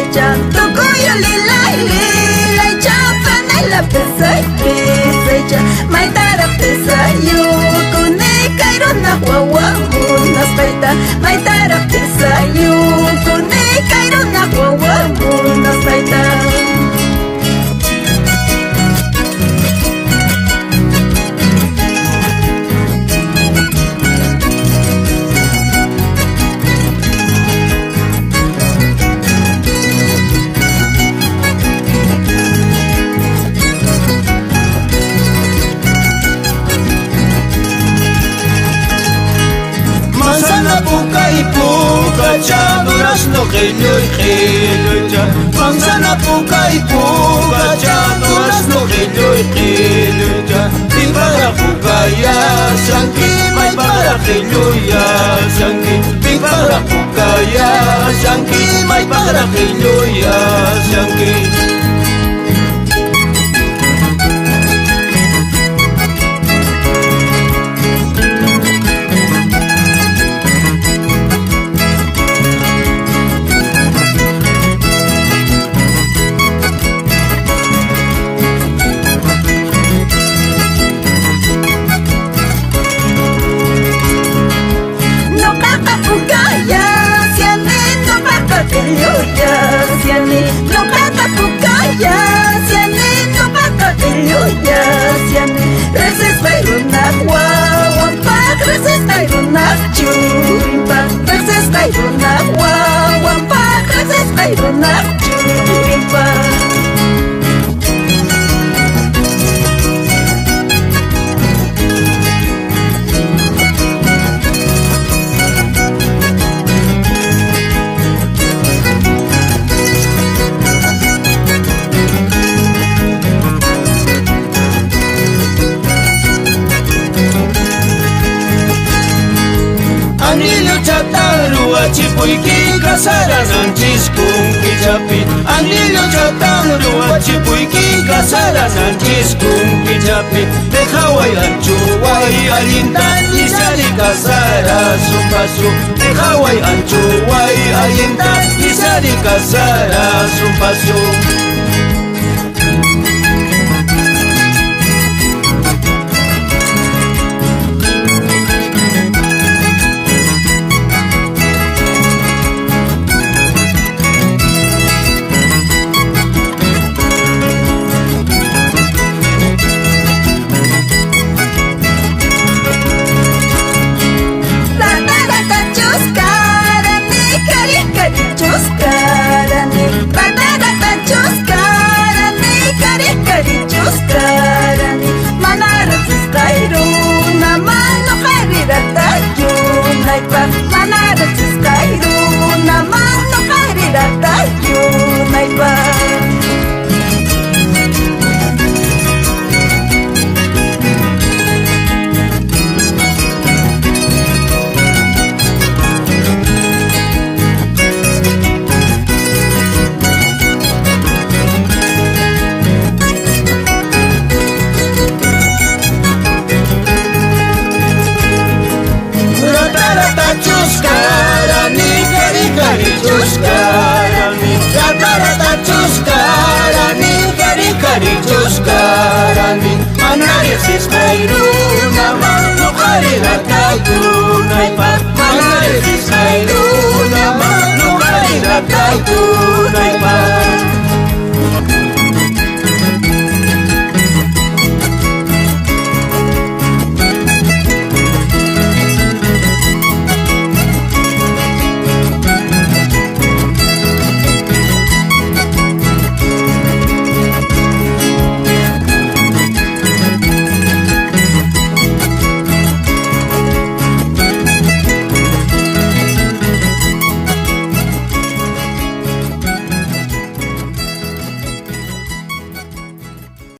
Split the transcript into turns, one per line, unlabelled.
secha tukuyo lilay chapanela pesay pisecha maitara pesayu kune kairona wawamunas paita maitara pesayu kune kairona wawamunas paita.
Pukacha, durazno qilluy manzana puka y pukacha, durazno qilluy pipara pukaya shanki may para qilluya shanki pipara pukaya shanki may para qilluya shanki. Chipuyki kasarananchis kunkichapi anillo chatanruwa chipuyki kasarananchis kunkichapi dejaway anchuway allintan nisari kasara sumpasu dejaway anchuway allintan nisari kasara sumpasu.
Manare